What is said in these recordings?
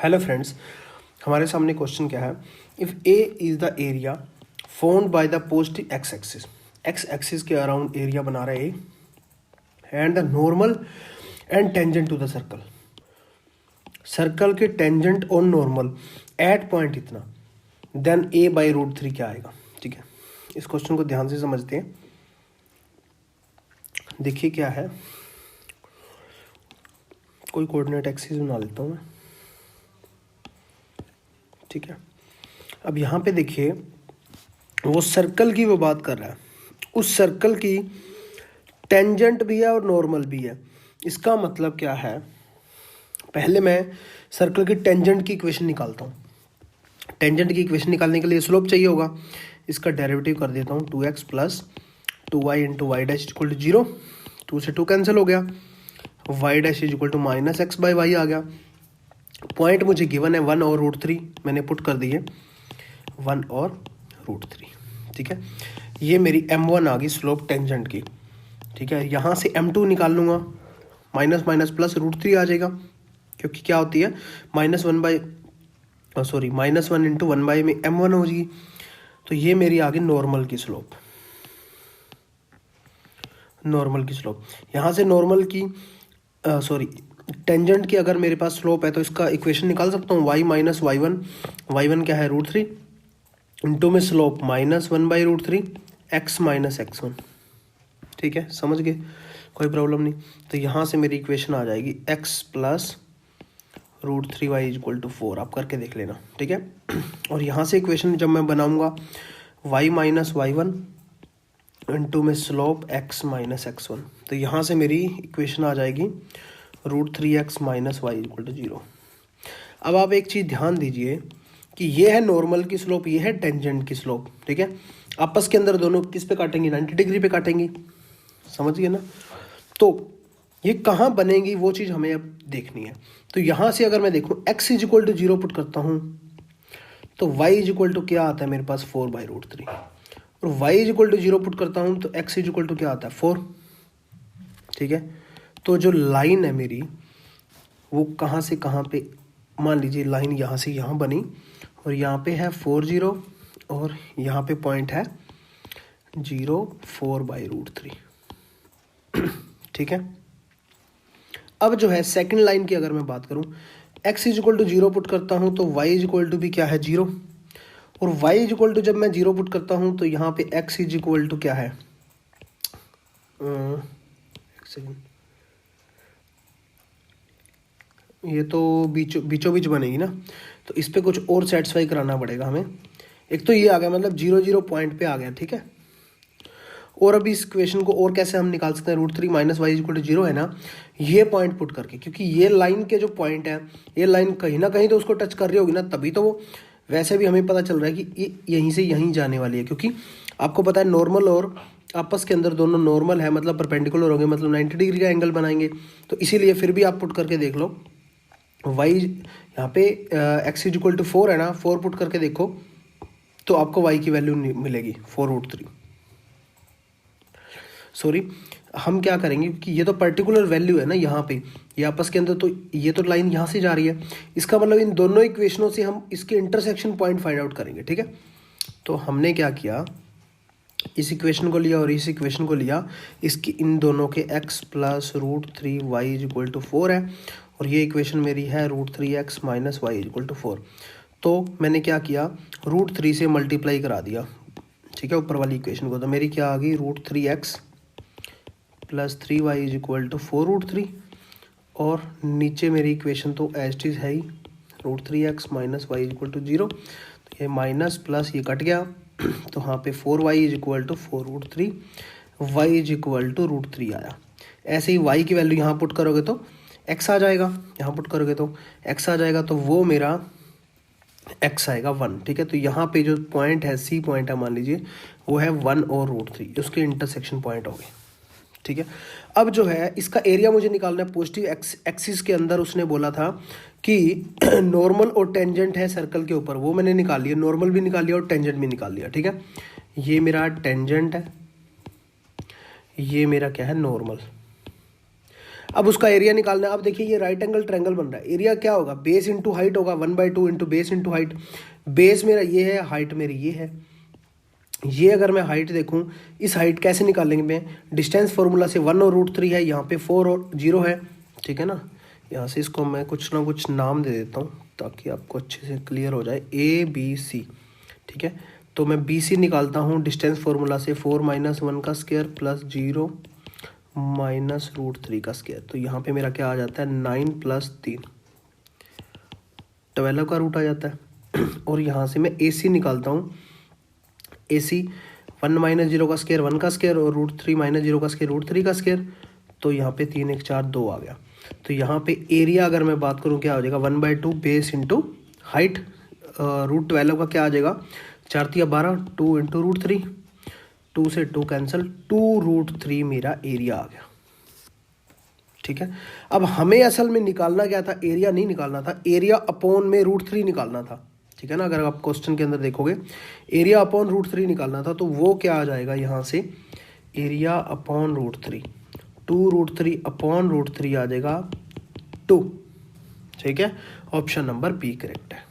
Hello friends, हमारे सामने question क्या है। If A is the area found by the positive x axis के अराउंड एरिया बना रहा है A and the normal and tangent to the circle के टेंजेंट और नॉर्मल एट पॉइंट इतना, देन ए बाई रूट 3 क्या आएगा। ठीक है, इस क्वेश्चन को ध्यान से समझते हैं। देखिए क्या है, कोई कोऑर्डिनेट एक्सिस बना लेता हूँ मैं। ठीक है, अब यहाँ पे देखिए वो सर्कल की वो बात कर रहा है, उस सर्कल की टेंजेंट भी है और नॉर्मल भी है। इसका मतलब क्या है, पहले मैं सर्कल की टेंजेंट की इक्वेशन निकालता हूँ। टेंजेंट की इक्वेशन निकालने के लिए स्लोप चाहिए होगा, इसका डेरिवेटिव कर देता हूँ 2x plus 2y into y dash equal to 0। 2 से 2 कैंसिल हो गया, y dash is equal to minus x by y आ गया। पॉइंट मुझे गिवन है 1 और रूट 3, मैंने पुट कर दिए 1 और रूट 3। ठीक है, ये मेरी m1 आ गई स्लोप टेंजेंट की। ठीक है, यहाँ से m2 निकाल लूँगा, माइनस माइनस प्लस रूट 3 आ जाएगा, क्योंकि क्या होती है माइनस वन इंटू 1 बाई में m1 हो जाएगी। तो ये मेरी आ गई नॉर्मल की स्लोप। यहाँ से नॉर्मल की टेंजेंट की अगर मेरे पास स्लोप है तो इसका इक्वेशन निकाल सकता हूँ, y माइनस वाई वन क्या है रूट 3 इंटू में slope minus 1 by root 3 x minus x1। ठीक है, समझ गए, कोई प्रॉब्लम नहीं। तो यहाँ से मेरी इक्वेशन आ जाएगी x plus root 3 y equal to 4। आप करके देख लेना। ठीक है, और यहाँ से इक्वेशन जब मैं बनाऊँगा y माइनस वाई1 इंटू में स्लोप x माइनस x1, तो यहाँ से मेरी इक्वेशन आ जाएगी root 3x minus y equal to 0। अब आप एक चीज़ ध्यान दीजिए कि ये है नॉर्मल की स्लोप, ये है टेंजेंट की स्लोप। ठीक है, आपस के अंदर दोनों किस पे काटेंगी, 90 डिग्री पे काटेंगी। समझ गए ना। तो ये कहाँ बनेगी वो चीज़ हमें अब देखनी है। तो यहाँ से अगर मैं देखूँ x is equal to 0 put करता हूँ तो y इज इक्वल टू क्या आता है मेरे पास 4 बाई रूट 3, और y is equal to 0 put करता हूँ तो x इज इक्वल टू क्या आता है 4। ठीक है, तो जो लाइन है मेरी वो कहाँ से कहाँ पे, मान लीजिए लाइन यहाँ से यहाँ बनी और यहाँ पे है 4 0 और यहाँ पे पॉइंट है 0 4 बाई रूट 3। ठीक है, अब जो है सेकंड लाइन की अगर मैं बात करूँ, x is equal to 0 put करता हूँ तो y इज इक्वल टू भी क्या है 0, और y इज इक्वल टू जब मैं 0 पुट करता हूँ तो यहाँ पे x इज इक्वल टू क्या है, एक सेकेंड, ये तो बीचों बीच बनेगी ना, तो इस पर कुछ और सेटिस्फाई कराना पड़ेगा हमें। एक तो ये आ गया, मतलब 0 0 पॉइंट पे आ गया। ठीक है, और अभी इस इक्वेशन को और कैसे हम निकाल सकते हैं, root 3 minus y equal to 0 है ना, ये पॉइंट पुट करके, क्योंकि ये लाइन के जो पॉइंट है, ये लाइन कहीं ना कहीं तो उसको टच कर रही होगी ना, तभी तो वो, वैसे भी हमें पता चल रहा है कि ये यहीं से यहीं जाने वाली है, क्योंकि आपको पता है नॉर्मल और आपस के अंदर दोनों नॉर्मल है, मतलब परपेंडिकुलर होंगे, मतलब 90 डिग्री का एंगल बनाएंगे। तो इसीलिए फिर भी आप पुट करके देख लो, वाई यहाँ पे एक्स इज इक्वल टू 4 है ना, 4 पुट करके देखो तो आपको वाई की वैल्यू मिलेगी 4 रूट 3। सॉरी, हम क्या करेंगे, क्योंकि ये तो पर्टिकुलर वैल्यू है ना यहाँ पे, ये आपस के अंदर, तो ये तो लाइन यहाँ से जा रही है, इसका मतलब इन दोनों इक्वेशनों से हम इसके इंटरसेक्शन पॉइंट फाइंड आउट करेंगे। ठीक है, तो हमने क्या किया, इस इक्वेशन को लिया और इस इक्वेशन को लिया, इसकी इन दोनों के x plus root 3 y is equal to 4 है, और ये इक्वेशन मेरी है root 3x minus y is equal to 4। तो मैंने क्या किया, रूट 3 से मल्टीप्लाई करा दिया। ठीक है, ऊपर वाली इक्वेशन को, तो मेरी क्या आ गई root 3x plus 3 y is equal to 4 root 3, और नीचे मेरी इक्वेशन तो एज इट इज है ही, root 3x minus y is equal to 0। तो ये माइनस प्लस ये कट गया, तो यहाँ पे 4y is equal to 4 root 3, y is equal to root 3 आया। ऐसे ही y की वैल्यू यहाँ पुट करोगे तो x आ जाएगा, यहाँ पुट करोगे तो x आ जाएगा, तो वो मेरा x आएगा 1। ठीक है, तो यहाँ पे जो पॉइंट है, C पॉइंट है मान लीजिए, वो है 1 और रूट 3, उसके इंटरसेक्शन पॉइंट हो गए। ठीक है, अब जो है इसका एरिया मुझे निकालना है पॉजिटिव एक्सिस के अंदर। उसने बोला था कि नॉर्मल और टेंजेंट है सर्कल के ऊपर, वो मैंने निकाल लिया, नॉर्मल भी निकाल लिया और टेंजेंट भी निकाल लिया। ठीक है, ये मेरा टेंजेंट है, ये मेरा क्या है नॉर्मल। अब उसका एरिया निकालना है। अब देखिए ये राइट एंगल ट्रायंगल बन रहा है, एरिया क्या होगा, बेस इंटू हाइट होगा, 1/2 into base into height. Base मेरा ये है, हाइट मेरी ये है। ये अगर मैं हाइट देखूं, इस हाइट कैसे निकालेंगे मैं, डिस्टेंस फॉर्मूला से 1 और √3 है, यहाँ पे 4 और 0 है, ठीक है ना। यहाँ से इसको मैं कुछ ना कुछ नाम दे देता हूँ ताकि आपको अच्छे से क्लियर हो जाए, ABC, ठीक है। तो मैं BC निकालता हूँ डिस्टेंस फार्मूला से, 4 - 1 का स्क्वायर प्लस 0 - √3 का स्क्वायर। तो यहाँ पे मेरा क्या आ जाता है, 9 + 3, 12 का रूट आ जाता है। और यहाँ से मैं AC निकालता हूँ, AC 1 - 0 का स्क्वायर 1 का स्क्वायर और √3 - 0 का स्क्वायर √3 का स्क्वायर। तो यहाँ पे 3 1 4 2 आ गया। तो यहाँ पे एरिया अगर मैं बात करूँ क्या हो जाएगा, 1/2 बेस इंटू हाइट, √12 का क्या आ जाएगा, 4 × 12, 2 इंटू √3, 2 से 2 कैंसिल, 2√3 मेरा एरिया आ गया, ठीक है। अब हमें असल में निकालना क्या था, एरिया नहीं निकालना था, एरिया अपॉन में √3 निकालना था, ठीक है ना। अगर आप क्वेश्चन के अंदर देखोगे एरिया अपॉन √3 निकालना था, तो वो क्या आ जाएगा यहाँ से, एरिया अपॉन √3, 2√3 अपॉन √3 आ जाएगा 2, ठीक है। ऑप्शन नंबर बी करेक्ट है।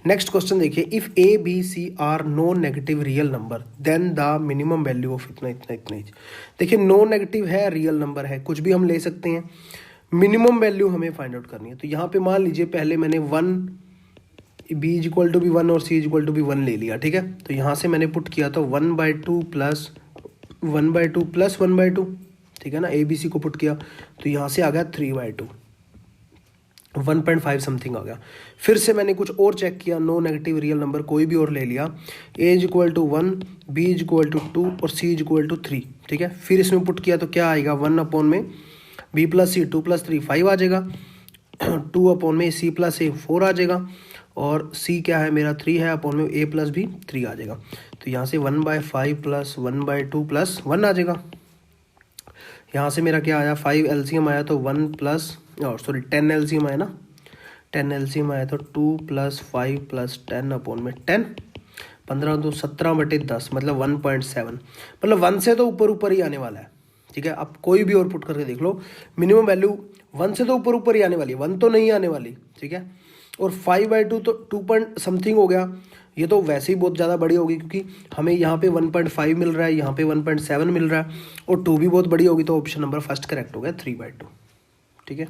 नेक्स्ट क्वेश्चन देखिए, if A B C are non negative real number then the minimum value of इतना इतना इतना। देखिए नॉन नेगेटिव है, रियल नंबर है, कुछ भी हम ले सकते हैं, मिनिमम वैल्यू हमें फाइंड आउट करनी है। तो यहाँ पे मान लीजिए पहले मैंने 1 B = भी 1 और C = भी 1 ले लिया, ठीक है। तो यहाँ से मैंने पुट किया तो 1/2 + 1/2 + 1/2, ठीक है ना। ABC को पुट किया तो यहाँ से आ गया 3/2, 1.5 समथिंग आ गया। फिर से मैंने कुछ और चेक किया, नो नेगेटिव रियल नंबर कोई भी और ले लिया, A = 1, B = 2 और C = 3, ठीक है। फिर इसमें पुट किया तो क्या आएगा, 1 अपॉन में B + C 2 + 3 5 आ जाएगा, 2 अपॉन में C + A 4 आ जाएगा, और C क्या है मेरा 3 है, अपॉन में A + B 3 आ जाएगा। तो यहाँ से 1/5 + 1/2 + 1 आ जाएगा। यहाँ से मेरा क्या आया, 5 LCM आया तो 10 LCM आया ना, 10 LCM आया तो 2 + 5 + 10 अपॉन में 10, 15 2 17/10 मतलब 1.7, मतलब 1 से तो ऊपर ऊपर ही आने वाला है, ठीक है। आप कोई भी और पुट करके देख लो, मिनिमम वैल्यू 1 से तो ऊपर ऊपर ही आने वाली है, 1 तो नहीं आने वाली, ठीक है। और 5/2 तो 2 पॉइंट समथिंग हो गया, ये तो वैसे ही बहुत ज़्यादा बड़ी होगी क्योंकि हमें यहाँ पे 1.5 मिल रहा है, यहाँ पे 1.7 मिल रहा है, और 2 भी बहुत बड़ी होगी, तो ऑप्शन नंबर फर्स्ट करेक्ट हो गया 3/2, ठीक है।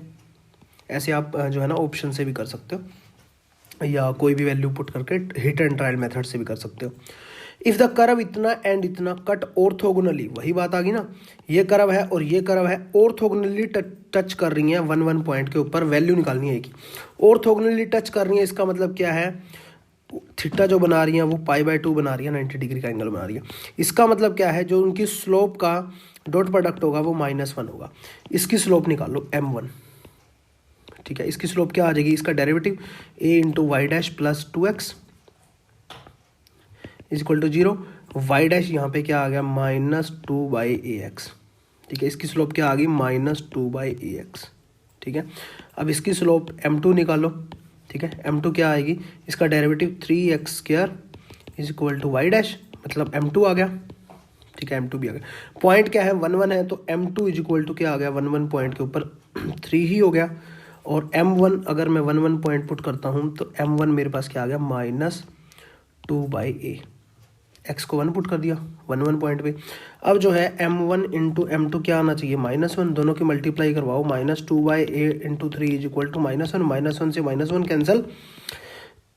ऐसे आप जो है ना ऑप्शन से भी कर सकते हो, या कोई भी वैल्यू पुट करके हिट एंड ट्रायल मेथड से भी कर सकते हो। इफ़ द कर्व इतना एंड इतना कट ऑर्थोगोनली, वही बात आ गई ना, ये कर्व है और ये कर्व है, ऑर्थोगोनली टच कर रही है 1 1 पॉइंट के ऊपर, वैल्यू निकालनी है कि ऑर्थोगोनली टच कर रही है, इसका मतलब क्या है, थीटा जो बना रही है वो π/2 बना रही है, 90 डिग्री का एंगल बना रही है। इसका मतलब क्या है, जो उनकी स्लोप का डॉट प्रोडक्ट होगा वो -1 होगा। इसकी स्लोप निकालो m1, ठीक है। इसकी स्लोप क्या आ जाएगी, इसका derivative a × y' + 2x = 0, y' यहाँ पे क्या आ गया, -2/ax, ठीक है। इसकी स्लोप क्या आ गई, -2/ax, ठीक है। अब इसकी स्लोप m2 निकालो, ठीक है। m2 क्या आएगी, इसका डेरिवेटिव 3x² = y', मतलब m2 आ गया, ठीक है। m2 भी आ गया। पॉइंट क्या है, 1 1 है, तो m2 = क्या आ गया, 1 1 पॉइंट के ऊपर 3 ही हो गया, और m1 अगर मैं 1 1 पॉइंट पुट करता हूँ तो m1 मेरे पास क्या आ गया, -2/a, x को 1 पुट कर दिया 1 1 पॉइंट पे। अब जो है m1 × m2 क्या आना चाहिए, -1, दोनों की मल्टीप्लाई करवाओ, -2/a × 3 = -1, -1 से -1 कैंसिल,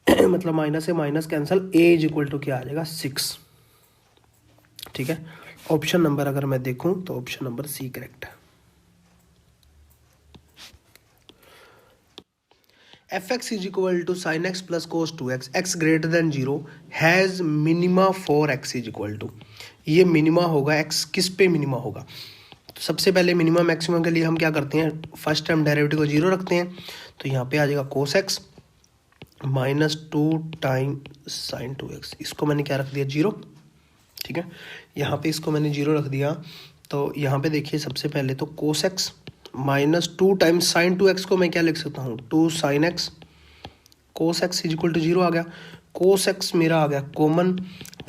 मतलब माइनस से माइनस कैंसिल, a = क्या आ जाएगा, 6, ठीक है। ऑप्शन नंबर अगर मैं देखूं तो ऑप्शन नंबर सी करेक्ट है। fx = sin x + cos 2x, x > 0 has minima for x = ये मिनिमा होगा, x किस पे मिनिमा होगा। तो सबसे पहले मिनिमम मैक्सिमम के लिए हम क्या करते हैं, फर्स्ट टाइम डेरिवेटिव को 0 रखते हैं, तो यहाँ पे आ जाएगा cos x -2 time sin 2x, इसको मैंने क्या रख दिया 0, ठीक है। यहाँ पे इसको मैंने 0 रख दिया, तो यहाँ पे देखिए सबसे पहले तो cos x -2 times sin 2x को मैं क्या लिख सकता हूँ, 2 sin x, cos x = 0 आ गया, cos x मेरा आ गया common,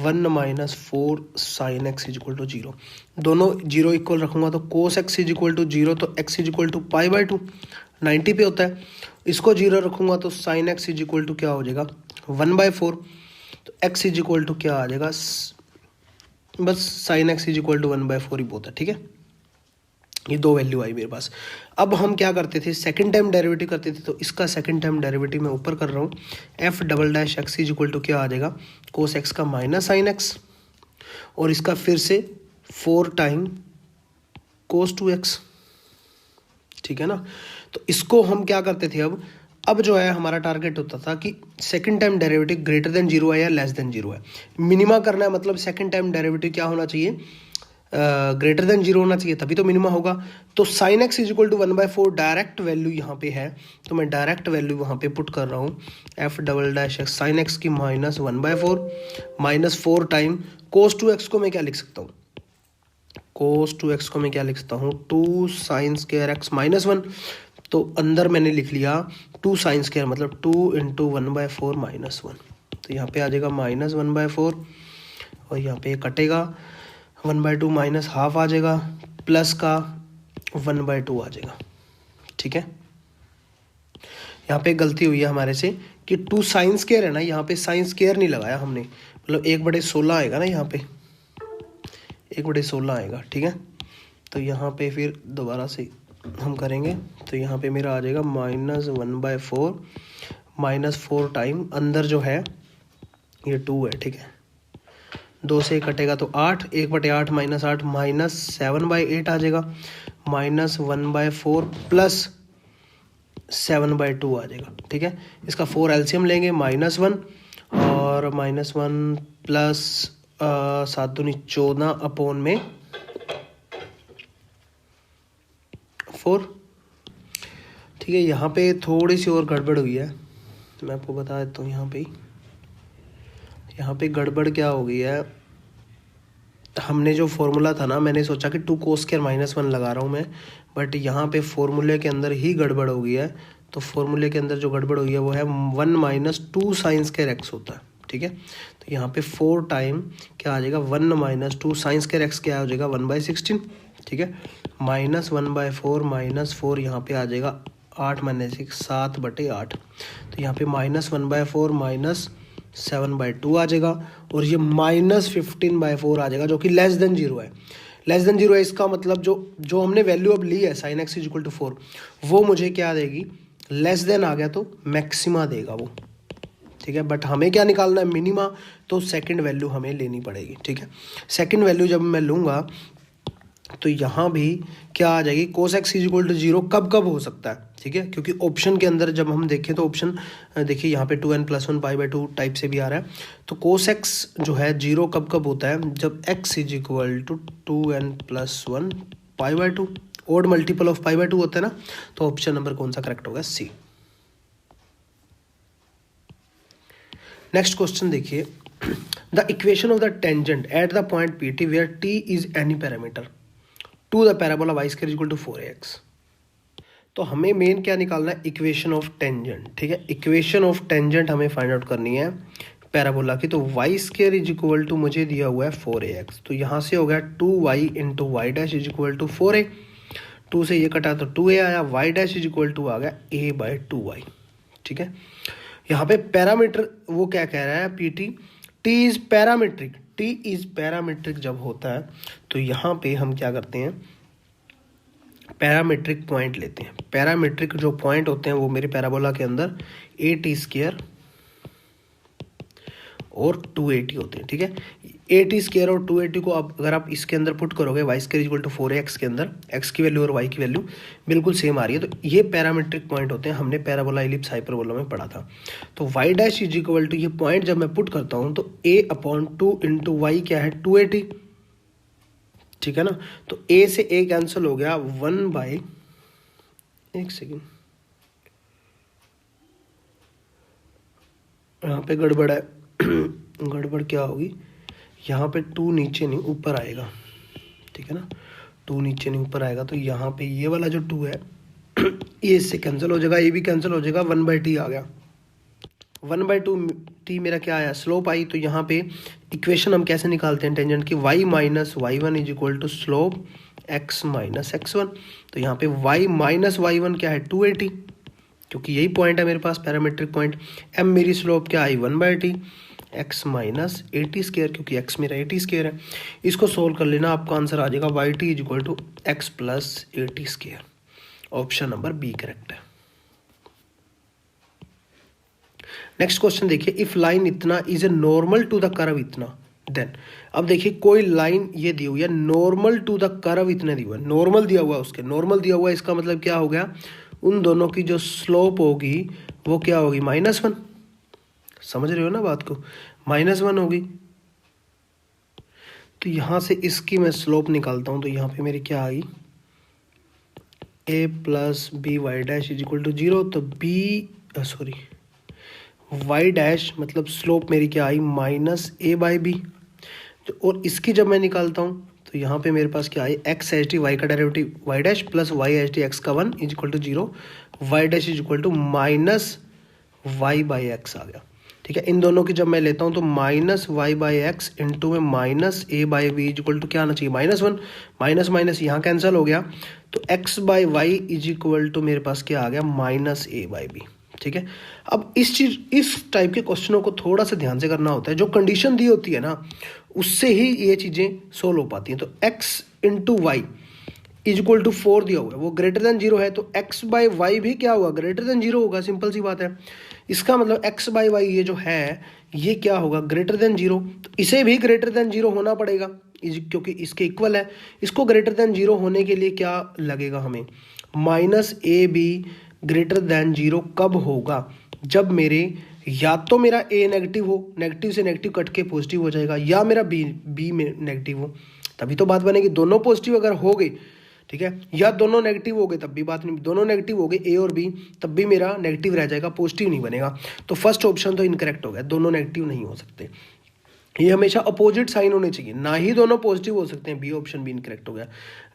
1 minus 4 sine x is equal to 0। दोनों जीरो इक्वल रखूँगा तो cos x is equal to 0, तो x is equal to pi by 2 90 पे होता है। इसको 0 रखूँगा तो sine x is equal to क्या हो जाएगा 1/4, तो एक्स इज इक्वल टू क्या आ जाएगा, बस sine x is equal to 1/4 ही बहुत है। ठीक है, ये दो वैल्यू आई मेरे पास। अब हम क्या करते थे, सेकंड टाइम डेरिवेटिव करते थे, तो इसका सेकंड टाइम डेरिवेटिव मैं ऊपर कर रहा हूँ। F double dash x is equal to क्या आ जाएगा, कोस एक्स का माइनस साइन एक्स, और इसका फिर से 4 टाइम कोस 2x। ठीक है ना, तो इसको हम क्या करते थे, अब जो है हमारा टारगेट होता था कि second time derivative greater than 0 है या लेस देन 0 है। मिनिमा करना है, मतलब सेकंड टाइम डेरिवेटिव क्या होना चाहिए, ग्रेटर देन 0 होना चाहिए, तभी तो मिनिमा होगा। तो sine x is equal to 1/4 direct value यहाँ पे है, तो मैं डायरेक्ट वैल्यू वहाँ पे पुट कर रहा हूँ। F double dash x sine x की माइनस 1/4 माइनस 4 टाइम कोस 2x को मैं क्या लिख सकता हूँ, कोस 2x को मैं क्या लिख सकता हूँ 2 साइन स्क्वायर एक्स माइनस 1। तो अंदर मैंने लिख लिया 2 साइन स्क्वायर मतलब 2 इंटू 1/4 माइनस 1, तो यहाँ पे आ जाएगा माइनस 1/4, और यहाँ पे कटेगा 1/2 माइनस हाफ आ जाएगा, प्लस का 1/2 आ जाएगा। ठीक है, यहाँ पे गलती हुई है हमारे से कि 2 साइन स्क्वायर है ना, यहाँ पे साइन स्क्वायर नहीं लगाया हमने, मतलब 1/16 आएगा ना, यहाँ पे 1/16 आएगा। ठीक है, तो यहाँ पे फिर दोबारा से हम करेंगे, तो यहाँ पे मेरा आ जाएगा माइनस 1/4 माइनस 4 टाइम, अंदर जो है ये 2 है। ठीक है, 2 से कटेगा तो 8, 1/8 माइनस 8 माइनस 7/8 आ जाएगा, माइनस 1/4 प्लस 7/2 आ जाएगा। ठीक है, इसका 4 एलसीएम लेंगे, -1 और -1 प्लस 7 दूनी 14 अपॉन में 4। ठीक है, यहाँ पे थोड़ी सी और गड़बड़ हुई है, तो मैं आपको बता देता हूँ। यहाँ पे गड़बड़ क्या हो गई है, हमने जो फॉर्मूला था ना, मैंने सोचा कि 2 कोस स्क्वायर माइनस 1 लगा रहा हूँ मैं, बट यहाँ पे फॉर्मूले के अंदर ही गड़बड़ हो गई है। तो फॉर्मूले के अंदर जो गड़बड़ हुई है वो है 1 माइनस 2 साइन स्क्वायर एक्स होता है। ठीक है, तो यहाँ पे 4 टाइम क्या आ जाएगा 1 माइनस 2 साइन स्क्वायर एक्स क्या हो जाएगा 1/16। ठीक है, माइनस 1/4 माइनस 4 यहाँ पे आ जाएगा 8 माइनस 6 7/8, तो यहाँ पे माइनस 1/4 माइनस 7/2 आ जाएगा, और ये माइनस 15/4 आ जाएगा, जो कि लेस देन 0 है। लेस देन 0 है, इसका मतलब जो हमने वैल्यू अब ली है sine x is equal to 4, वो मुझे क्या देगी, लेस देन आ गया तो मैक्सिमा देगा वो। ठीक है, बट हमें क्या निकालना है, मिनिमा, तो सेकंड वैल्यू हमें लेनी पड़ेगी। ठीक है, सेकंड वैल्यू जब मैं लूँगा तो यहाँ भी क्या आ जाएगी, cos x is equal to 0 कब कब हो सकता है। ठीक है, क्योंकि ऑप्शन के अंदर जब हम देखें तो ऑप्शन देखिए यहाँ पे 2n+1 π/2 टाइप से भी आ रहा है। तो कोस एक्स जो है 0 कब कब होता है, जब x is equal to 2n+1 π/2, odd multiple of π/2 होता है ना, तो ऑप्शन नंबर कौन सा करेक्ट होगा, सी। नेक्स्ट क्वेश्चन देखिए, the equation of the tangent at the point P T where T is any parameter to the parabola y square equal to 4ax। तो हमें मेन क्या निकालना है, इक्वेशन ऑफ टेंजेंट। ठीक है, equation of tangent हमें find out करनी है पैराबोला की। तो y square is equal to मुझे दिया हुआ है 4ax, तो यहाँ से हो गया 2y into y dash is equal to 4a, 2 से ये कटा तो 2a आया, y dash is equal to आ गया a/2y। ठीक है, यहाँ पे पैरामीटर वो क्या कह रहा है, P T is parametric, T is parametric जब होता है तो यहाँ पे हम क्या करते हैं, पैरामीट्रिक पॉइंट लेते हैं। पैरामीट्रिक जो पॉइंट होते हैं वो मेरे पैराबोला के अंदर a² और 280 होते हैं। ठीक है, 80² और 280 को अगर आप इसके अंदर पुट करोगे y square equal to 4x के अंदर, x की वैल्यू और y की वैल्यू बिल्कुल सेम आ रही है, तो ये पैरामीट्रिक पॉइंट होते हैं, हमने पैराबोला इलिप्स हाइपरबोला में पढ़ा था। तो y dash is equal to ये पॉइंट जब मैं पुट करता हूँ तो a/2 इंटू वाई क्या है 280। ठीक है ना, तो a से a कैंसिल हो गया, 1 एक सेकेंड, यहाँ पे गड़बड़ है गड़बड़ क्या होगी, यहाँ पे 2 नीचे नहीं ऊपर आएगा। ठीक है ना, 2 नीचे नहीं ऊपर आएगा, तो यहाँ पे ये वाला जो 2 है ये इससे कैंसिल हो जाएगा, ये भी कैंसिल हो जाएगा, 1/t आ गया। 1/2t मेरा क्या आया, स्लोप आई। तो यहाँ पे इक्वेशन हम कैसे निकालते हैं टेंजेंट की, y minus y one is equal to slope x minus x1। तो यहाँ पे y माइनस वाई वन क्या है 280, क्योंकि यही पॉइंट है मेरे पास पैरामीट्रिक पॉइंट। m मेरी स्लोप क्या आई 1/t, x माइनस 80 स्क्वायर, क्योंकि x मेरा 80 स्क्वायर है। इसको सोल्व कर लेना, आपका आंसर आ जाएगा y t is equal to x plus 80 square. Option number B correct है। नेक्स्ट क्वेश्चन देखिए, इफ लाइन इतना is a normal to the curve इतना, देन। अब देखिए कोई लाइन ये दी हुई है नॉर्मल टू द कर्व इतने दी हुआ है, नॉर्मल दिया हुआ है, उसके नॉर्मल दिया हुआ है, इसका मतलब क्या हो गया, उन दोनों की जो स्लोप होगी वो क्या होगी -1। समझ रहे हो ना बात को, -1 होगी। तो यहां से इसकी मैं स्लोप निकालता हूं, तो यहाँ पे मेरी क्या आई, a plus b y dash is equal to 0। तो वाई डैश मतलब स्लोप मेरी क्या आई -a/b। और इसकी जब मैं निकालता हूँ तो यहाँ पे मेरे पास क्या आई, x एच डी वाई का derivative y dash plus y h d x का 1 is equal to 0, y dash is equal to -y/x आ गया। ठीक है, इन दोनों की जब मैं लेता हूँ तो -y/x इंटू में -a/b इज इक्वल टू क्या आना चाहिए, -1। माइनस माइनस यहाँ कैंसिल हो गया, तो x/y इज इक्वल टू मेरे पास क्या आ गया, -a/b। ठीक है, अब इस टाइप के क्वेश्चनों को थोड़ा सा ध्यान से करना होता है, जो कंडीशन दी होती है ना उससे ही ये चीज़ें सोल्व हो पाती हैं। तो x into y is equal to 4 दिया हुआ है, वो ग्रेटर देन 0 है, तो x/y भी क्या होगा, ग्रेटर देन 0 होगा, सिंपल सी बात है। इसका मतलब x/y ये जो है ये क्या होगा, ग्रेटर देन 0। तो इसे भी ग्रेटर देन 0 होना पड़ेगा, क्योंकि इसके इक्वल है। इसको ग्रेटर देन 0 होने के लिए क्या लगेगा हमें, -ab ग्रेटर देन 0 कब होगा, जब मेरे या तो मेरा a नेगेटिव हो, नेगेटिव से नेगेटिव कट के पॉजिटिव हो जाएगा, या मेरा b में नेगेटिव हो, तभी तो बात बनेगी। दोनों पॉजिटिव अगर हो गए, ठीक है, या दोनों नेगेटिव हो गए तब भी बात नहीं, दोनों नेगेटिव हो गए a और b तब भी मेरा नेगेटिव रह जाएगा, पॉजिटिव नहीं बनेगा। तो फर्स्ट ऑप्शन तो इनकरेक्ट हो गया, दोनों नेगेटिव नहीं हो सकते। ये हमेशा अपोजिट साइन होने चाहिए, ना ही दोनों पॉजिटिव हो सकते हैं, बी ऑप्शन भी इनकरेक्ट हो गया।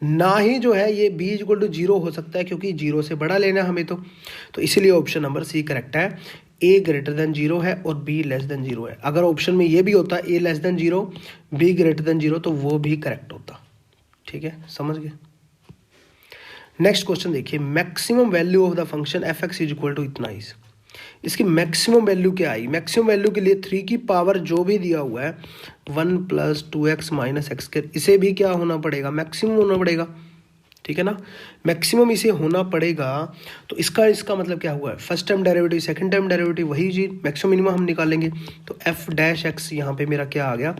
ना ही जो है ये b इक्वल टू 0 हो सकता है, क्योंकि 0 से बड़ा लेना है हमें तो इसीलिए ऑप्शन नंबर सी करेक्ट है। a ग्रेटर देन 0 है और b लेस देन 0 है। अगर ऑप्शन में ये भी होता a less than 0 b greater than 0 तो वो भी करेक्ट होता। ठीक है, समझ गए। नेक्स्ट क्वेश्चन देखिए, maximum value of the function f x is equal to इतना इज। इसकी मैक्सिमम वैल्यू क्या आई, मैक्सिमम वैल्यू के लिए 3 की पावर जो भी दिया हुआ है 1 plus 2x minus x square, इसे भी क्या होना पड़ेगा, मैक्सिमम होना पड़ेगा। ठीक है ना, मैक्सिमम इसे होना पड़ेगा। तो इसका मतलब क्या हुआ है, first time derivative second time derivative वही चीज, मैक्सिमम मिनिमम हम निकालेंगे। तो एफ डैश एक्स यहाँ पे मेरा क्या आ गया,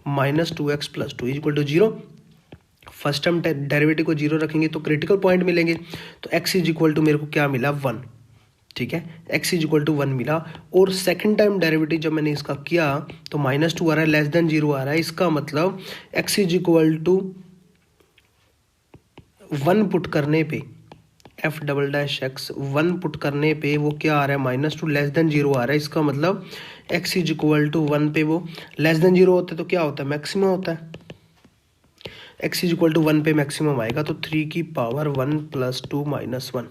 -2x plus 2 is equal to 0। First time derivative को 0 रखेंगे तो क्रिटिकल पॉइंट मिलेंगे। तो x इज इक्वल टू मेरे को क्या मिला 1। ठीक है, x इज इक्वल टू 1 मिला। और सेकंड टाइम डेरिवेटिव जब मैंने इसका किया तो -2 आ रहा है, लेस देन 0 आ रहा है, इसका मतलब x is equal to 1 put करने पे f double dash x 1 put करने पे वो क्या आ रहा है, -2 लेस देन 0 आ रहा है। इसका मतलब x इज इक्वल टू 1 पे वो लेस देन 0 होता है तो क्या होता है, मैक्सिमम होता है। x इज इक्वल टू 1 पे मैक्सिमम आएगा, तो 3 की पावर 1 प्लस 2 माइनस 1,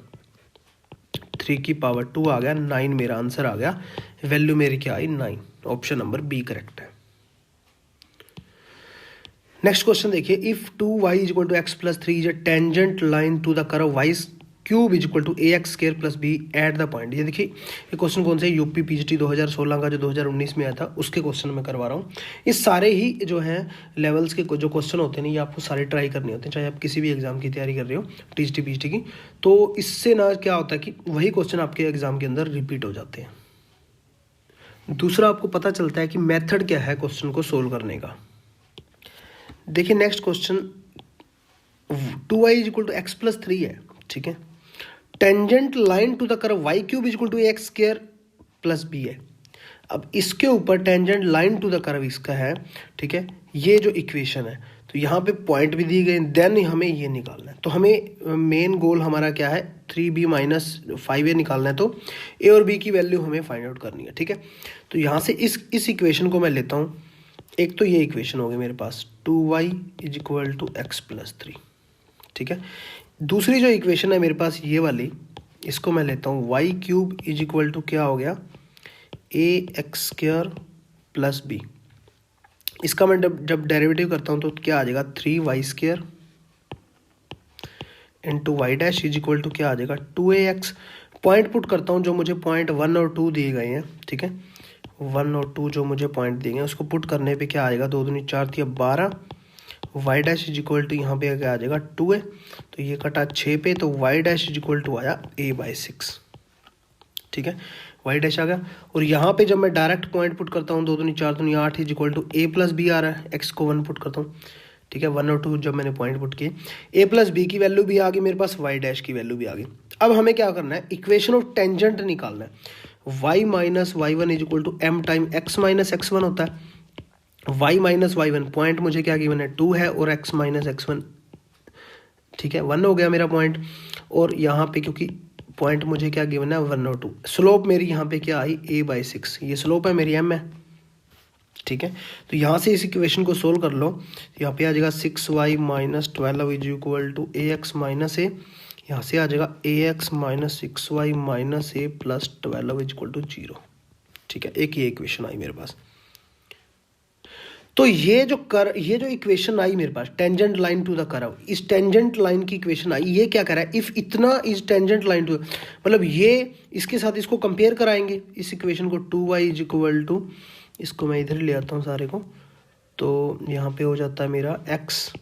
3 की पावर 2 आ गया, 9 मेरा आंसर आ गया। वैल्यू मेरी क्या आई, 9। ऑप्शन नंबर बी करेक्ट है। नेक्स्ट क्वेश्चन देखिए, if 2y is equal to x plus 3 is a tangent line to the curve y cube is equal to ax square plus b at the point. ये देखिए ये question कौन से, UP PGT 2016 का जो 2019 में आया था उसके क्वेश्चन में करवा रहा हूँ। ये सारे ही जो हैं लेवल्स के जो क्वेश्चन होते हैं ये आपको सारे ट्राई करने होते हैं, चाहे आप किसी भी एग्जाम की तैयारी कर रहे हो टीजीटी पीजीटी की। तो इससे ना क्या होता है कि वही क्वेश्चन आपके एग्जाम के अंदर रिपीट हो जाते हैं। दूसरा आपको पता चलता है कि मेथड क्या है क्वेश्चन को सोल्व करने का। देखिए next question, 2y is equal to x plus 3 है। ठीक है, tangent line to the curve y cube is equal to x square plus b है। अब इसके ऊपर tangent line to the curve इसका है। ठीक है, ये जो इक्वेशन है तो यहाँ पे पॉइंट भी दिए गए, देन हमें ये निकालना है। तो हमें मेन गोल हमारा क्या है, 3b माइनस 5a निकालना है। तो a और b की वैल्यू हमें फाइंड आउट करनी है। ठीक है, तो यहाँ से इस इक्वेशन को मैं लेता हूँ। एक तो ये इक्वेशन हो गई मेरे पास 2y is equal to x plus 3। ठीक है, दूसरी जो इक्वेशन है मेरे पास ये वाली, इसको मैं लेता हूँ y cube is equal to क्या हो गया, ax² प्लस बी। इसका मैं जब डेरिवेटिव करता हूँ तो क्या आ जाएगा 3y² into y dash is equal to क्या आ जाएगा 2ax। पॉइंट पुट करता हूँ जो मुझे पॉइंट 1 और 2 दिए गए हैं, ठीक है, 1 और 2 जो मुझे पॉइंट दिए गए हैं उसको पुट करने पे क्या आ जाएगा 2 दूनी 4 थी 12, y dash is equal to यहाँ पे क्या आ जाएगा 2a, तो ये कटा 6 पे, तो y dash is equal to आया a/6, ठीक है, वाई डैश आ गया। और यहाँ पे जब मैं डायरेक्ट पॉइंट पुट करता हूँ 2 दूनी 4 दूनी 8 is equal to a plus b आ रहा है, x को 1 पुट करता हूँ, ठीक है, 1 और 2 जब मैंने पॉइंट पुट किए, a प्लस बी की वैल्यू भी आ गई मेरे पास, वाई डैश की वैल्यू भी आ गई। अब हमें क्या करना है, इक्वेशन ऑफ टेंजेंट निकालना है। y minus y one is equal to m time x minus x1 होता है। y minus y one point मुझे क्या गिवन है 2 है, और x माइनस x1, ठीक है, 1 हो गया मेरा पॉइंट। और यहाँ पे क्योंकि पॉइंट मुझे क्या गिवन है 1 और 2, स्लोप मेरी यहाँ पे क्या आई a/6, ये स्लोप है मेरी m है, ठीक है। तो यहाँ से इस इक्वेशन को सोल्व कर लो, यहाँ पे आ जाएगा 6y minus 12 is equal to ax minus a, यहाँ से आ जाएगा ax minus 6y minus a plus 12 is equal to 0, ठीक है, एक ये इक्वेशन आई मेरे पास। तो ये जो इक्वेशन आई मेरे पास tangent line to the curve, इस टेंजेंट लाइन की इक्वेशन आई, ये क्या कह रहा है, इफ इतना इज टेंजेंट लाइन टू, मतलब ये इसके साथ इसको कंपेयर कराएंगे इस इक्वेशन को 2y इज इक्वल टू, इसको मैं इधर ले आता हूँ सारे को, तो यहाँ पे हो जाता है मेरा x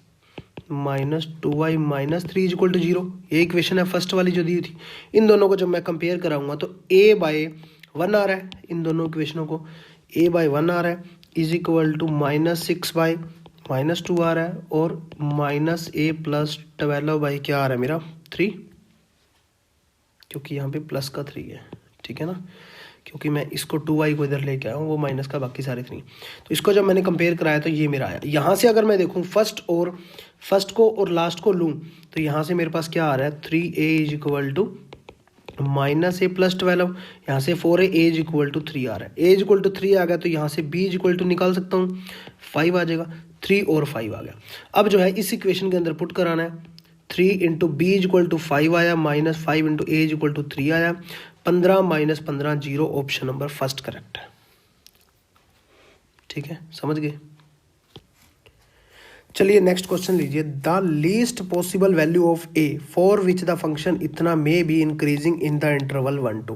minus 2y minus 3 is equal to 0, ये इक्वेशन है फर्स्ट वाली जो दी थी। इन दोनों को जब मैं कंपेयर कराऊंगा तो a/1 आ रहा है, इन दोनों इक्वेशनों को a/1 आ रहा है इज इक्वल टू माइनस 6/-2 आ रहा है, और माइनस a प्लस 12 क्या आ रहा है मेरा 3, क्योंकि यहाँ पे प्लस का 3 है, ठीक है ना, क्योंकि मैं इसको 2y को इधर लेके आया हूँ, वो माइनस का बाकी सारे 3, तो इसको जब मैंने कंपेयर कराया तो ये मेरा आया। यहाँ से अगर मैं देखूँ फर्स्ट को और लास्ट को लूँ तो यहाँ से मेरे पास क्या आ रहा है 3a is equal to minus a plus 12, यहाँ से 4a इज इक्वल टू 3 आ रहा है, a इज इक्वल टू 3 आ गया, तो यहाँ से b इज इक्वल टू निकाल सकता हूँ 5 आ जाएगा, 3 और 5 आ गया। अब जो है इस इक्वेशन के अंदर पुट कराना है, 3 into b is equal to 5 आया, minus 5 into a is equal to 3 आया, 15 minus 15 0, option number first correct है, ठीक है, समझ गए। चलिए नेक्स्ट क्वेश्चन लीजिए, the least possible value of a for which the function इतना may be increasing in the interval 1-2।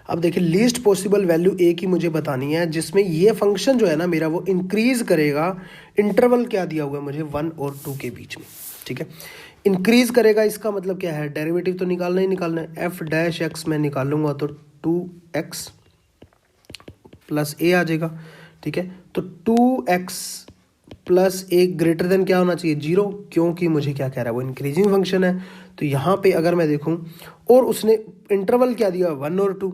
अब देखिए लीस्ट पॉसिबल वैल्यू a की मुझे बतानी है जिसमें ये फंक्शन जो है ना मेरा वो इंक्रीज करेगा, इंटरवल क्या दिया हुआ है मुझे 1 और 2 के बीच में, ठीक है, इंक्रीज करेगा, इसका मतलब क्या है, डेरिवेटिव तो निकालना ही निकालना है, f डैश x मैं निकालूंगा तो 2x प्लस a आ जाएगा, ठीक है, तो 2x plus a greater than क्या होना चाहिए 0, क्योंकि मुझे क्या कह रहा है वो इंक्रीजिंग फंक्शन है। तो यहाँ पे अगर मैं देखूँ और उसने इंटरवल क्या दिया 1 और 2,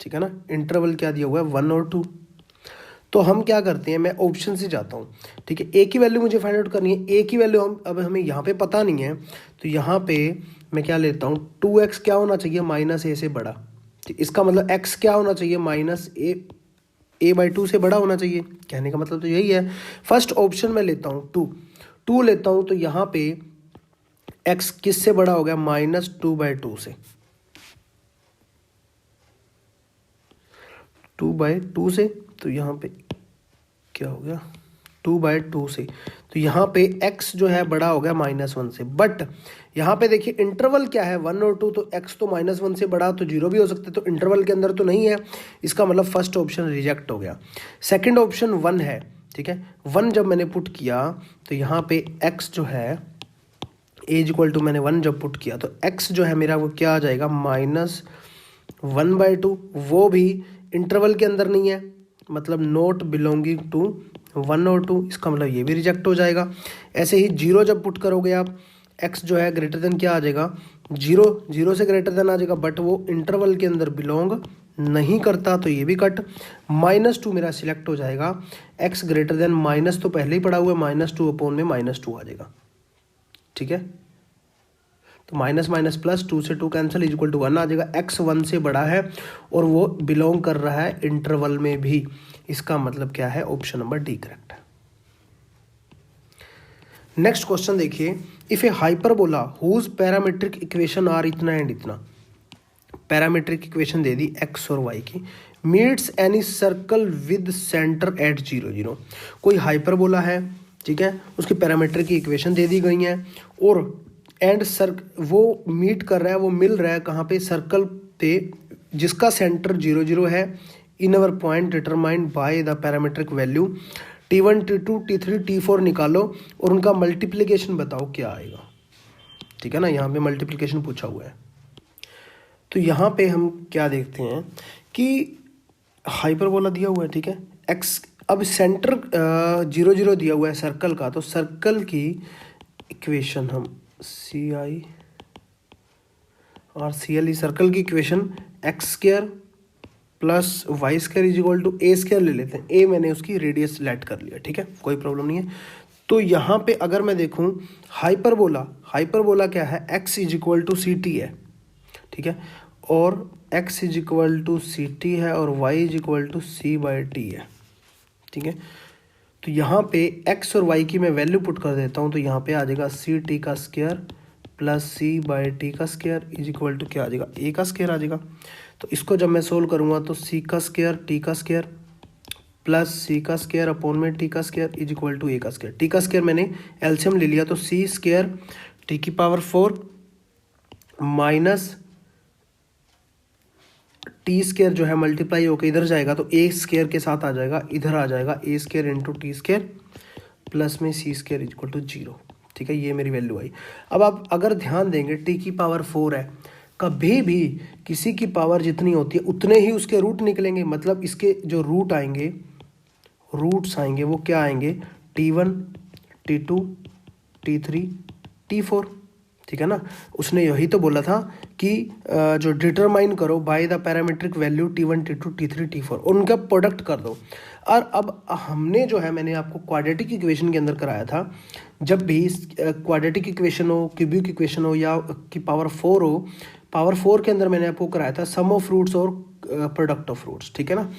ठीक है ना, इंटरवल क्या दिया हुआ है 1 और 2, तो हम क्या करते हैं, मैं ऑप्शन से जाता हूँ, ठीक है, a की वैल्यू मुझे फाइंड आउट करनी है, a की वैल्यू अब हमें यहाँ पे पता नहीं है, तो यहाँ पे मैं क्या लेता हूँ 2x क्या होना चाहिए माइनस a से बड़ा, ठीक, इसका मतलब x क्या होना चाहिए माइनस a/2 से बड़ा होना चाहिए, कहने का मतलब तो यही है। फर्स्ट ऑप्शन में लेता हूँ 2 लेता हूँ, तो यहाँ पे x किससे बड़ा हो गया माइनस 2/2 से, 2/2 से, तो यहाँ पे क्या हो गया 2/2 से, तो यहाँ पे x जो है बड़ा हो गया -1 से, बट यहाँ पे देखिए इंटरवल क्या है 1 और 2, तो x तो -1 से बड़ा तो 0 भी हो सकता है, तो इंटरवल के अंदर तो नहीं है, इसका मतलब फर्स्ट ऑप्शन रिजेक्ट हो गया। सेकंड ऑप्शन 1 है, ठीक है, 1 जब मैंने पुट किया तो यहाँ पे x जो है a इज इक्वल टू, मैंने 1 जब पुट किया तो x जो है मेरा वो क्या आ जाएगा -1/2, वो भी इंटरवल के अंदर नहीं है, मतलब नॉट बिलोंगिंग टू 1 और 2, इसका मतलब ये भी रिजेक्ट हो जाएगा। ऐसे ही 0 जब पुट करोगे आप, x जो है ग्रेटर देन क्या आ जाएगा 0 से ग्रेटर देन आ जाएगा, बट वो इंटरवल के अंदर बिलोंग नहीं करता, तो ये भी कट। -2 मेरा सिलेक्ट हो जाएगा, x ग्रेटर देन माइनस तो पहले ही पड़ा हुआ है, -2 अपॉन में -2 आ जाएगा, ठीक है, तो माइनस माइनस प्लस 2 से 2 कैंसिल इज इक्वल टू 1 आ जाएगा, x 1 से बड़ा है और वो बिलोंग कर रहा है इंटरवल में भी, इसका मतलब क्या है ऑप्शन नंबर डी करेक्ट है। नेक्स्ट क्वेश्चन देखिए, if a hyperbola whose parametric equation are इतना एंड इतना, पैरामीट्रिक इक्वेशन दे दी x और y की, meets any circle with center at 0 0। कोई हाइपरबोला है, ठीक है, उसकी पैरामीटर की इक्वेशन दे दी गई हैं और एंड वो मीट कर रहा है, वो मिल रहा है कहाँ पे, सर्कल पे जिसका सेंटर 0 0 है in our point determined by the parametric value T1 T2 T3 T4 निकालो और उनका मल्टीप्लिकेशन बताओ क्या आएगा। ठीक है ना, यहाँ पे मल्टीप्लिकेशन पूछा हुआ है। तो यहाँ पे हम क्या देखते हैं कि हाइपरबोला दिया हुआ है, ठीक है, एक्स, अब सेंटर 0 0 दिया हुआ है सर्कल का, तो सर्कल की इक्वेशन हम CI और CLE, सर्कल की equation x square plus y square is equal to a square ले लेते हैं। ए मैंने उसकी रेडियस लेट कर लिया, ठीक है, कोई प्रॉब्लम नहीं है। तो यहाँ पे अगर मैं देखूँ हाइपरबोला क्या है, x is equal to c t है, ठीक है, और x is equal to c t है और y is equal to c by t है, ठीक है। तो यहाँ पे एक्स और वाई की मैं वैल्यू पुट कर देता हूँ, तो यहाँ पे आ जाएगा सी टी का square plus c by t का स्क्वायर इज इक्वल टू क्या आ जाएगा, ए का स्क्वायर आ जाएगा। तो इसको जब मैं सोल्व करूँगा तो सी का स्क्वायर टी का स्क्वायर प्लस सी का स्क्वायर अपॉन में टी का स्क्वायर इज इक्वल टू ए का स्क्वायर। टी का स्क्वायर मैंने एलसीएम ले लिया, तो सी स्क्वायर टी की पावर 4 माइनस टी स्क्वायर जो है मल्टीप्लाई होकर इधर जाएगा तो ए स्क्वायर के साथ आ जाएगा, इधर आ जाएगा a square into t square plus में c square is equal to 0, ठीक है, ये मेरी वैल्यू आई। अब आप अगर ध्यान देंगे टी की पावर 4 है, कभी भी किसी की पावर जितनी होती है उतने ही उसके रूट निकलेंगे, मतलब इसके जो रूट आएंगे, रूट्स आएंगे वो क्या आएंगे, T1 T2 T3 T4, ठीक है ना। उसने यही तो बोला था कि जो डिटरमाइन करो bye the parametric value T1 T2 T3 T4 और उनका प्रोडक्ट कर दो। और अब हमने जो है मैंने आपको क्वाड्रेटिक इक्वेशन के अंदर कराया था, जब भी क्वाड्रेटिक इक्वेशन हो, क्यूबिक इक्वेशन हो या की पावर 4 हो, पावर 4 के अंदर मैंने आपको कराया था सम ऑफ रूट्स और प्रोडक्ट ऑफ रूट्स, ठीक है ना।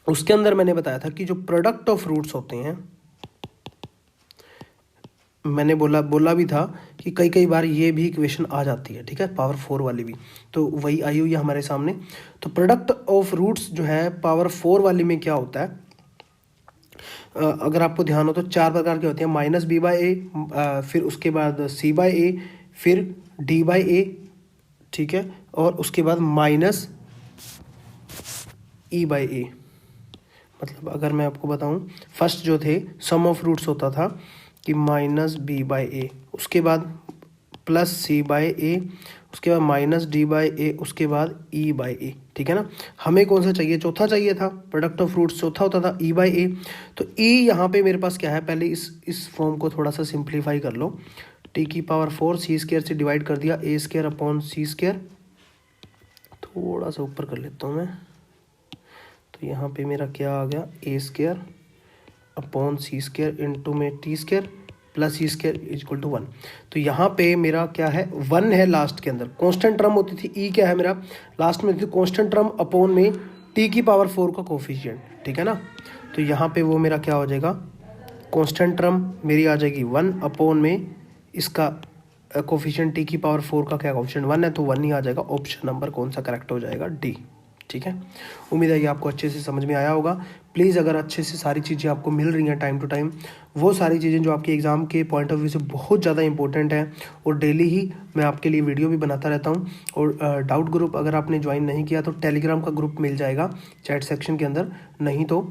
उसके अंदर मैंने बताया था कि जो प्रोडक्ट ऑफ रूट्स होते हैं, मैंने बोला भी था कि कई बार ये भी इक्वेशन आ जाती है, ठीक है, पावर 4 वाली भी, तो वही आई हुई है हमारे सामने। तो प्रोडक्ट ऑफ रूट्स जो है पावर 4 वाली में क्या होता है, अगर आपको ध्यान हो तो 4 प्रकार के होते हैं, माइनस बी बाई ए, फिर उसके बाद सी बाई ए, फिर डी बाई ए, ठीक है, और उसके बाद माइनस ई बाई ए। मतलब अगर मैं आपको बताऊं, फर्स्ट जो थे सम ऑफ रूट्स होता था कि माइनस बी बाई ए, उसके बाद प्लस सी बाई ए, उसके बाद माइनस डी बाई ए, उसके बाद ई बाई ए, ठीक है ना। हमें कौन सा चाहिए, चौथा चाहिए था, प्रोडक्ट ऑफ रूट्स चौथा होता था ई बाई ए। तो ई यहाँ पे मेरे पास क्या है, पहले इस फॉर्म को थोड़ा सा सिंप्लीफाई कर लो, टी की पावर 4 सी स्क्वायर से डिवाइड कर दिया, ए स्क्वायर अपॉन सी स्क्वायर, थोड़ा सा ऊपर कर लेता हूँ मैं, तो यहाँ पे मेरा क्या आ गया, a square upon c square into में t square plus c square is equal to 1। तो यहाँ पे मेरा क्या है, 1 है लास्ट के अंदर, कांस्टेंट टर्म होती थी, ई क्या है मेरा लास्ट में थी कांस्टेंट टर्म अपॉन में टी की पावर 4 का कोफिशिएंट, ठीक है ना। तो यहाँ पे वो मेरा क्या हो जाएगा, कांस्टेंट टर्म मेरी आ जाएगी 1 अपॉन में इसका कोफिशिएंट टी की पावर 4 का क्या कोफिशिएंट 1 है, तो 1 ही आ जाएगा। ऑप्शन नंबर कौन सा करेक्ट हो जाएगा, डी, ठीक है। उम्मीद है कि आपको अच्छे से समझ में आया होगा। प्लीज़ अगर अच्छे से सारी चीज़ें आपको मिल रही हैं टाइम टू टाइम, वो सारी चीज़ें जो आपके एग्ज़ाम के पॉइंट ऑफ व्यू से बहुत ज़्यादा इंपॉर्टेंट है, और डेली ही मैं आपके लिए वीडियो भी बनाता रहता हूँ। और डाउट ग्रुप अगर आपने ज्वाइन नहीं किया तो टेलीग्राम का ग्रुप मिल जाएगा चैट सेक्शन के अंदर, नहीं तो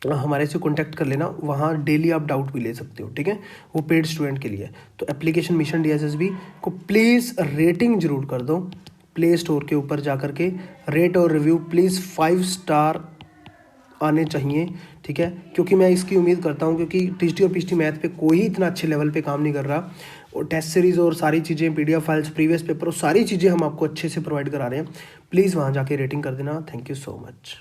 हमारे से कांटेक्ट कर लेना, वहाँ डेली आप डाउट भी ले सकते हो, ठीक है, वो पेड स्टूडेंट के लिए। तो एप्लीकेशन मिशन DSSB को प्लीज़ रेटिंग जरूर कर दो, प्ले स्टोर के ऊपर जा कर के रेट और रिव्यू प्लीज़ 5 स्टार आने चाहिए, ठीक है, क्योंकि मैं इसकी उम्मीद करता हूँ, क्योंकि टीएसटी और पीएचटी मैथ पे कोई इतना अच्छे लेवल पे काम नहीं कर रहा, और टेस्ट सीरीज़ और सारी चीज़ें, PDF फाइल्स, प्रीवियस पेपर और सारी चीज़ें हम आपको अच्छे से प्रोवाइड करा रहे हैं। प्लीज़ वहाँ जाके रेटिंग कर देना। Thank you so much.